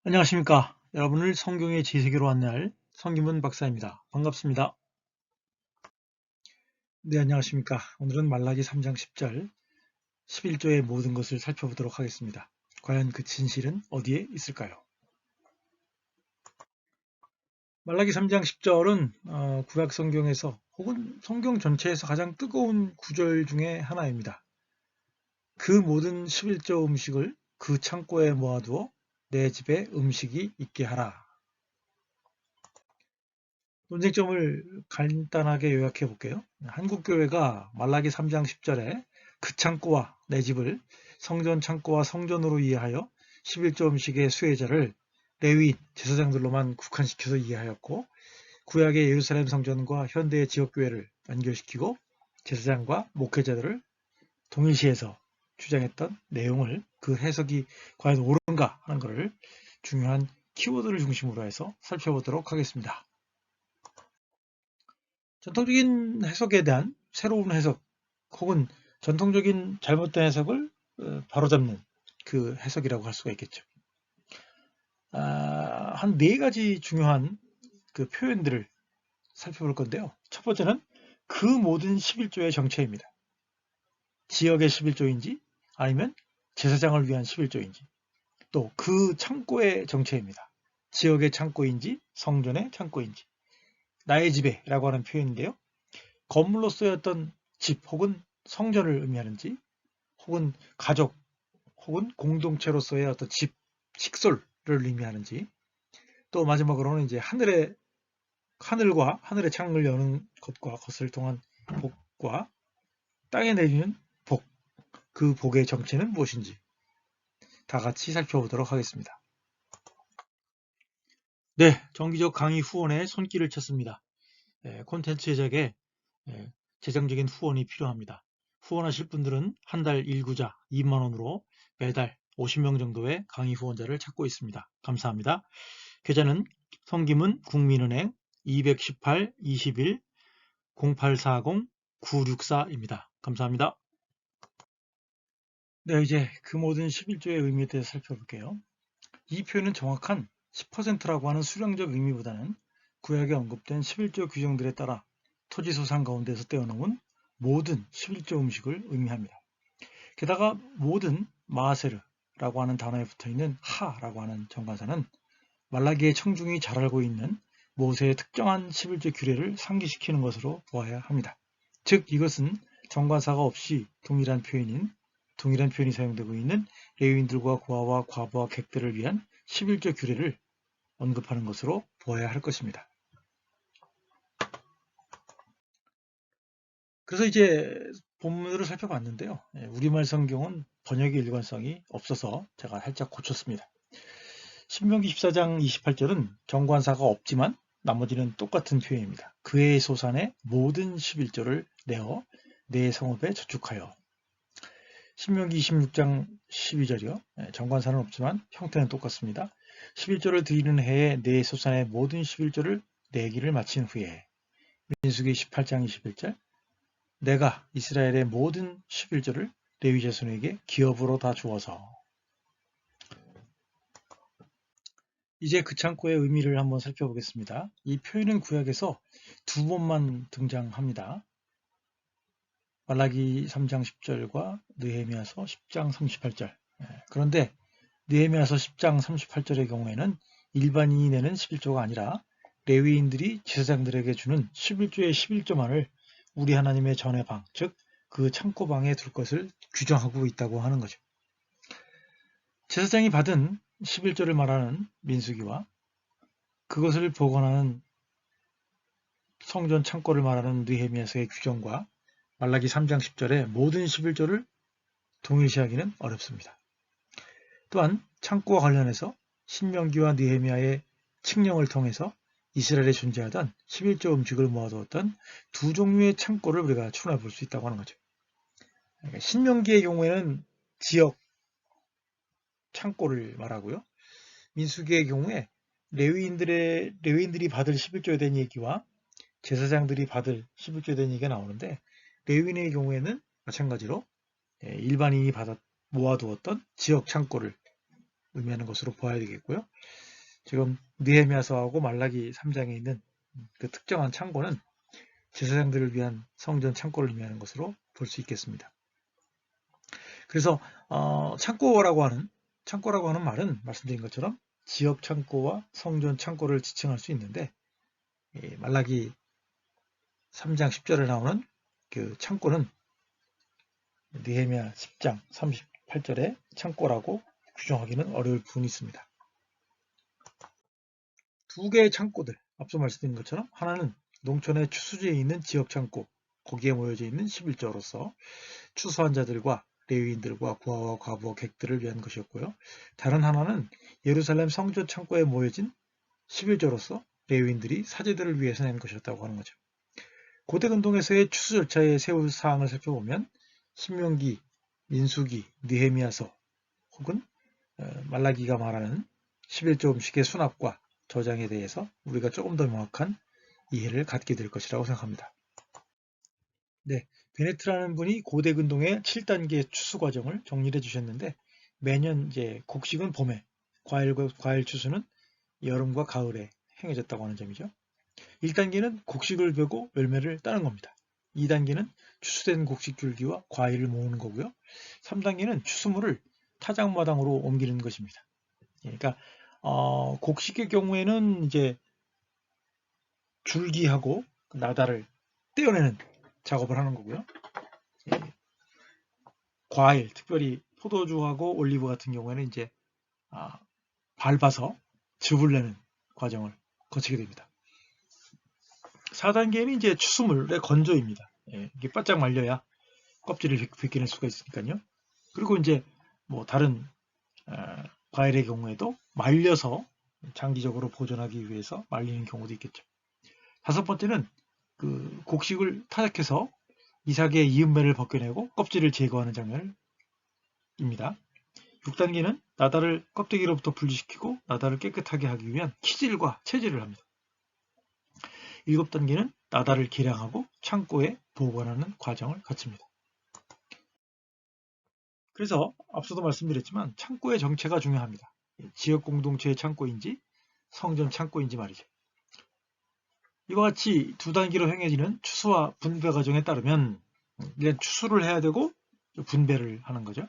안녕하십니까. 여러분을 성경의 지세계로 안내할 성기문 박사입니다. 반갑습니다. 네, 안녕하십니까. 오늘은 말라기 3장 10절 11조의 모든 것을 살펴보도록 하겠습니다. 과연 그 진실은 어디에 있을까요? 말라기 3장 10절은 구약 성경에서 혹은 성경 전체에서 가장 뜨거운 구절 중에 하나입니다. 그 모든 11조 음식을 그 창고에 모아두어 내 집에 음식이 있게 하라. 논쟁점을 간단하게 요약해 볼게요. 한국교회가 말라기 3장 10절에 그 창고와 내 집을 성전 창고와 성전으로 이해하여 11조 음식의 수혜자를 레위인, 제사장들로만 국한시켜서 이해하였고, 구약의 예루살렘 성전과 현대의 지역교회를 연결시키고 제사장과 목회자들을 동일시해서 주장했던 내용을 그 해석이 과연 옳은가 하는 것을 중요한 키워드를 중심으로 해서 살펴보도록 하겠습니다. 전통적인 해석에 대한 새로운 해석 혹은 전통적인 잘못된 해석을 바로잡는 그 해석이라고 할 수가 있겠죠. 한 네 가지 중요한 그 표현들을 살펴볼 건데요. 첫 번째는 그 모든 11조의 정체입니다. 지역의 11조인지 아니면 제사장을 위한 11조인지, 또 그 창고의 정체입니다. 지역의 창고인지 성전의 창고인지, 나의 집에라고 하는 표현인데요. 건물로 쓰였던 집 혹은 성전을 의미하는지, 혹은 가족 혹은 공동체로서의 어떤 집, 식솔을 의미하는지, 또 마지막으로는 이제 하늘과 하늘의 창을 여는 것과 것을 통한 복과 땅에 내리는 복, 그 복의 정체는 무엇인지 다 같이 살펴보도록 하겠습니다. 네, 정기적 강의 후원에 손길을 쳤습니다. 콘텐츠 제작에 재정적인 후원이 필요합니다. 후원하실 분들은 한 달 1구자 2만원으로 매달 50명 정도의 강의 후원자를 찾고 있습니다. 감사합니다. 계좌는 성김은 국민은행 218-21 0840-964입니다. 감사합니다. 네, 이제 그 모든 11조의 의미에 대해서 살펴볼게요. 이 표현은 정확한 10%라고 하는 수량적 의미보다는 구약에 언급된 11조 규정들에 따라 토지소산 가운데서 떼어놓은 모든 11조 음식을 의미합니다. 게다가 모든 마아세르라고 하는 단어에 붙어있는 하라고 하는 정관사는 말라기의 청중이 잘 알고 있는 모세의 특정한 11조 규례를 상기시키는 것으로 보아야 합니다. 즉 이것은 정관사가 없이 동일한 표현이 사용되고 있는 레위인들과 고아와 과부와 객들을 위한 11조 규례를 언급하는 것으로 보아야 할 것입니다. 그래서 이제 본문을 살펴봤는데요. 우리말 성경은 번역의 일관성이 없어서 제가 살짝 고쳤습니다. 신명기 14장 28절은 정관사가 없지만 나머지는 똑같은 표현입니다. 그의 소산의 모든 11조를 내어 내 성읍에 저축하여. 신명기 26장 12절이요. 정관사는 없지만 형태는 똑같습니다. 11조를 드리는 해에 내 소산의 모든 11조를 내기를 마친 후에. 민수기 18장 21절 내가 이스라엘의 모든 11조를 레위 자손에게 기업으로 다 주어서. 이제 그 창고의 의미를 한번 살펴보겠습니다. 이 표현은 구약에서 두 번만 등장합니다. 말라기 3장 10절과 느헤미야서 10장 38절. 그런데 느헤미야서 10장 38절의 경우에는 일반인이 내는 11조가 아니라 레위인들이 제사장들에게 주는 11조의 11조만을 우리 하나님의 전의 방, 즉 그 창고방에 둘 것을 규정하고 있다고 하는 거죠. 제사장이 받은 11조를 말하는 민수기와 그것을 보관하는 성전 창고를 말하는 느헤미야서의 규정과 말라기 3장 10절의 모든 11조를 동일시하기는 어렵습니다. 또한 창고와 관련해서 신명기와 느헤미야의 칙령을 통해서 이스라엘에 존재하던 11조 음식을 모아두었던 두 종류의 창고를 우리가 추론해 볼 수 있다고 하는 거죠. 그러니까 신명기의 경우에는 지역 창고를 말하고요. 민수기의 경우에 레위인들이 받을 11조에 대한 얘기와 제사장들이 받을 11조에 대한 얘기가 나오는데, 레위인의 경우에는 마찬가지로 일반인이 모아두었던 지역 창고를 의미하는 것으로 보아야 되겠고요. 지금 느헤미야서하고 말라기 3장에 있는 그 특정한 창고는 제사장들을 위한 성전 창고를 의미하는 것으로 볼 수 있겠습니다. 그래서 창고라고 하는 말은 말씀드린 것처럼 지역 창고와 성전 창고를 지칭할 수 있는데, 말라기 3장 10절에 나오는 그 창고는 느헤미야 10장 38절에 창고라고 규정하기는 어려울 부분이 있습니다. 두 개의 창고들, 앞서 말씀드린 것처럼 하나는 농촌의 추수지에 있는 지역 창고, 거기에 모여져 있는 11조로서 추수한 자들과 레위인들과 고아와 과부와 객들을 위한 것이었고요. 다른 하나는 예루살렘 성전 창고에 모여진 11조로서 레위인들이 사제들을 위해서 낸 것이었다고 하는 거죠. 고대 근동에서의 추수 절차의 세부 사항을 살펴보면 신명기, 민수기, 느헤미야서 혹은 말라기가 말하는 11조 음식의 수납과 저장에 대해서 우리가 조금 더 명확한 이해를 갖게 될 것이라고 생각합니다. 네, 베네트라는 분이 고대 근동의 7단계 추수 과정을 정리해 주셨는데, 매년 이제 곡식은 봄에, 과일 추수는 여름과 가을에 행해졌다고 하는 점이죠. 1단계는 곡식을 베고 열매를 따는 겁니다. 2단계는 추수된 곡식 줄기와 과일을 모으는 거고요. 3단계는 추수물을 타작마당으로 옮기는 것입니다. 그러니까 곡식의 경우에는 이제 줄기하고 나달을 떼어내는 작업을 하는 거고요. 과일, 특별히 포도주하고 올리브 같은 경우에는 이제 밟아서 즙을 내는 과정을 거치게 됩니다. 4단계는 이제 추수물의 건조입니다. 이게 바짝 말려야 껍질을 벗겨낼 수가 있으니까요. 그리고 이제 뭐 다른 과일의 경우에도 말려서 장기적으로 보존하기 위해서 말리는 경우도 있겠죠. 5번째는 그 곡식을 타작해서 이삭의 이음매를 벗겨내고 껍질을 제거하는 장면입니다. 6단계는 나달을 껍데기로부터 분리시키고 나달을 깨끗하게 하기 위한 키질과 채질을 합니다. 7단계는 나달을 계량하고 창고에 보관하는 과정을 거칩니다. 그래서 앞서도 말씀드렸지만 창고의 정체가 중요합니다. 지역 공동체의 창고인지 성전 창고인지 말이죠. 이와 같이 두 단계로 행해지는 추수와 분배 과정에 따르면 일단 추수를 해야 되고 분배를 하는 거죠.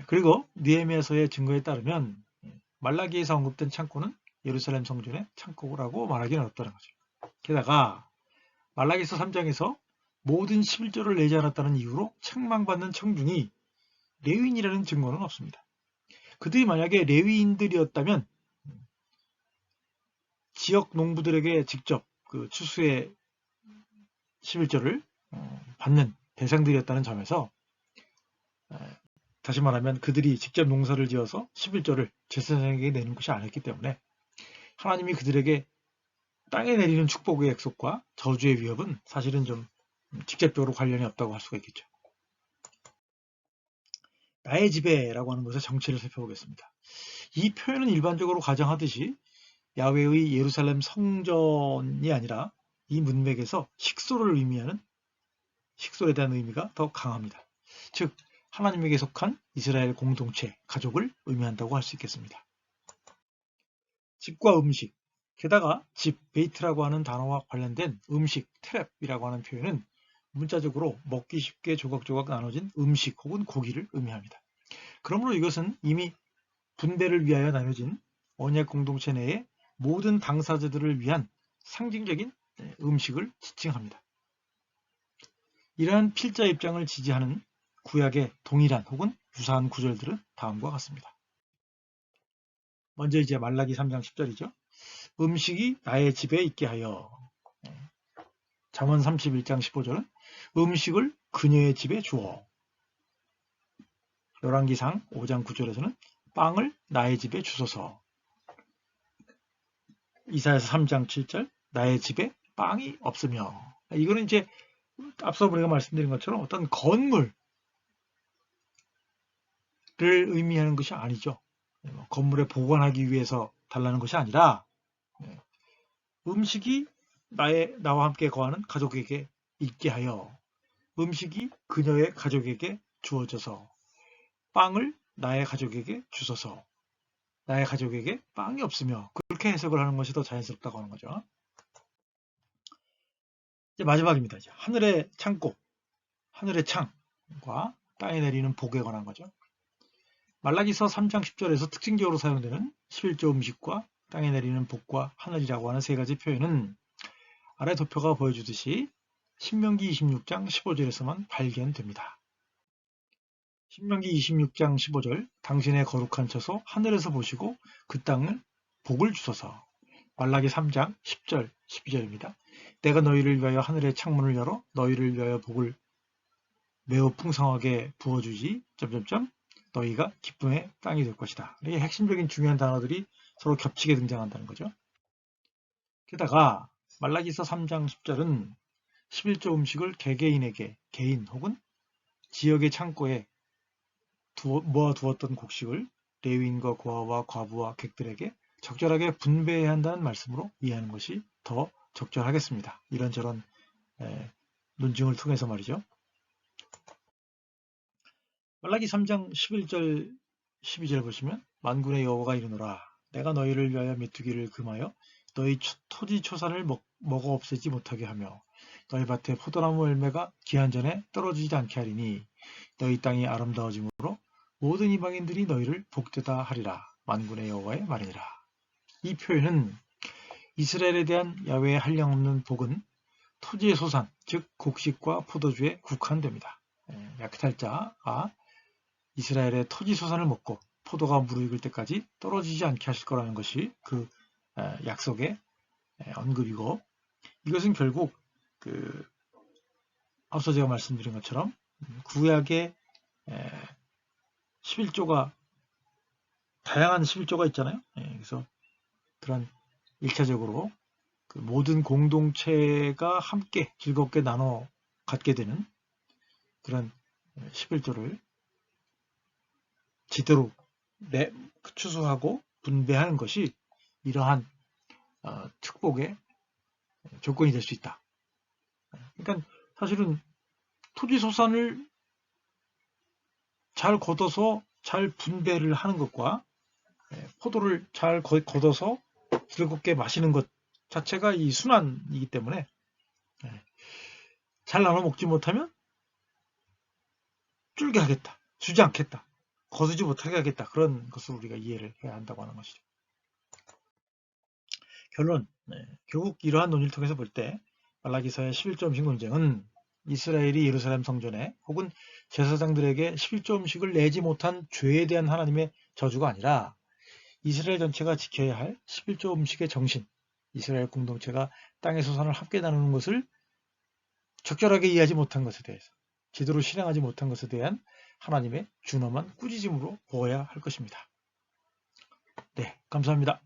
그리고 느헤미야서의 증거에 따르면 말라기에서 언급된 창고는 예루살렘 성전의 창고라고 말하기는 어렵다는 거죠. 게다가 말라기서 3장에서 모든 11조를 내지 않았다는 이유로 책망받는 청중이 레위인이라는 증거는 없습니다. 그들이 만약에 레위인들이었다면 지역 농부들에게 직접 그 추수의 11조를 받는 대상들이었다는 점에서, 다시 말하면 그들이 직접 농사를 지어서 11조를 제사장에게 내는 것이 아니었기 때문에 하나님이 그들에게 땅에 내리는 축복의 약속과 저주의 위협은 사실은 좀 직접적으로 관련이 없다고 할 수가 있겠죠. 나의 지배라고 하는 것의 정체를 살펴보겠습니다. 이 표현은 일반적으로 가정하듯이 야훼의 예루살렘 성전이 아니라 이 문맥에서 식소를 의미하는 식소에 대한 의미가 더 강합니다. 즉 하나님에게 속한 이스라엘 공동체, 가족을 의미한다고 할 수 있겠습니다. 집과 음식, 게다가 집, 베이트라고 하는 단어와 관련된 음식, 테랩이라고 하는 표현은 문자적으로 먹기 쉽게 조각조각 나눠진 음식 혹은 고기를 의미합니다. 그러므로 이것은 이미 분배를 위하여 나눠진 언약 공동체 내의 모든 당사자들을 위한 상징적인 음식을 지칭합니다. 이러한 필자 입장을 지지하는 구약의 동일한 혹은 유사한 구절들은 다음과 같습니다. 먼저 이제 말라기 3장 10절이죠. 음식이 나의 집에 있게 하여. 잠언 31장 15절은 음식을 그녀의 집에 주어. 열왕기상 5장 9절에서는 빵을 나의 집에 주소서. 이사야서 3장 7절 나의 집에 빵이 없으며. 이거는 이제 앞서 우리가 말씀드린 것처럼 어떤 건물을 의미하는 것이 아니죠. 건물에 보관하기 위해서 달라는 것이 아니라 음식이 나와 함께 거하는 가족에게 있게 하여, 음식이 그녀의 가족에게 주어져서 빵을 나의 가족에게 주소서. 나의 가족에게 빵이 없으며, 그렇게 해석을 하는 것이 더 자연스럽다고 하는 거죠. 이제 마지막입니다. 이제 하늘의 창고, 하늘의 창과 땅에 내리는 복에 관한 거죠. 말라기서 3장 10절에서 특징적으로 사용되는 11조 음식과 땅에 내리는 복과 하늘이라고 하는 세 가지 표현은 아래 도표가 보여주듯이 신명기 26장 15절에서만 발견됩니다. 신명기 26장 15절 당신의 거룩한 처소 하늘에서 보시고 그 땅을 복을 주소서. 말라기 3장 10절 12절입니다. 내가 너희를 위하여 하늘의 창문을 열어 너희를 위하여 복을 매우 풍성하게 부어주지 너희가 기쁨의 땅이 될 것이다. 이게 핵심적인 중요한 단어들이 서로 겹치게 등장한다는 거죠. 게다가 말라기서 3장 10절은 11조 음식을 개개인에게 개인 혹은 지역의 창고에 모아두었던 곡식을 레위인과 고아와 과부와 객들에게 적절하게 분배해야 한다는 말씀으로 이해하는 것이 더 적절하겠습니다. 이런저런 논증을 통해서 말이죠. 말라기 3장 11절 12절 보시면 만군의 여호와가 이르노라 내가 너희를 위하여 메뚜기를 금하여 너희 토지 초산을 먹어 없애지 못하게 하며 너희 밭에 포도나무 열매가 기한 전에 떨어지지 않게 하리니 너희 땅이 아름다워짐으로 모든 이방인들이 너희를 복되다 하리라. 만군의 여호와의 말이니라. 이 표현은 이스라엘에 대한 야훼의 한량없는 복은 토지의 소산, 즉 곡식과 포도주에 국한됩니다. 약탈자가 이스라엘의 토지 소산을 먹고 포도가 무르익을 때까지 떨어지지 않게 하실 거라는 것이 그 약속의 언급이고 이것은 결국 앞서 제가 말씀드린 것처럼 구약의 11조가 다양한 11조가 있잖아요. 그래서 그런 1차적으로 그 모든 공동체가 함께 즐겁게 나눠 갖게 되는 그런 11조를 제대로 추수하고 분배하는 것이 이러한 축복의 조건이 될 수 있다. 그러니까 사실은 토지소산을 잘 걷어서 잘 분배를 하는 것과 포도를 잘 걷어서 즐겁게 마시는 것 자체가 이 순환이기 때문에 잘 나눠 먹지 못하면 줄게 하겠다, 주지 않겠다, 거두지 못하게 하겠다 그런 것을 우리가 이해를 해야 한다고 하는 것이죠. 결론, 결국 이러한 논의를 통해서 볼 때 말라기서의 11조 음식 논쟁은 이스라엘이 예루살렘 성전에 혹은 제사장들에게 11조 음식을 내지 못한 죄에 대한 하나님의 저주가 아니라 이스라엘 전체가 지켜야 할 11조 음식의 정신, 이스라엘 공동체가 땅의 소산을 함께 나누는 것을 적절하게 이해하지 못한 것에 대해서 제대로 실행하지 못한 것에 대한 하나님의 준엄한 꾸짖음으로 보아야 할 것입니다. 네, 감사합니다.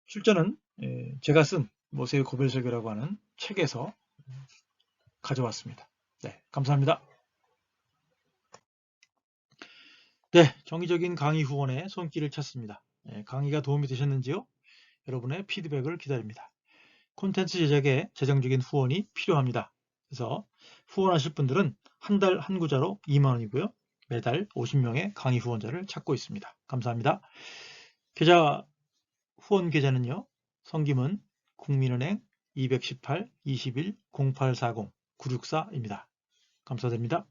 출전은 제가 쓴 모세의 고별설교라고 하는 책에서 가져왔습니다. 네, 감사합니다. 네, 정기적인 강의 후원의 손길을 찾습니다. 강의가 도움이 되셨는지요? 여러분의 피드백을 기다립니다. 콘텐츠 제작에 재정적인 후원이 필요합니다. 그래서 후원하실 분들은 한 달 한 구자로 2만원이고요. 매달 50명의 강의 후원자를 찾고 있습니다. 감사합니다. 후원 계좌는요. 성김은 국민은행 218-21-0840-964입니다. 감사드립니다.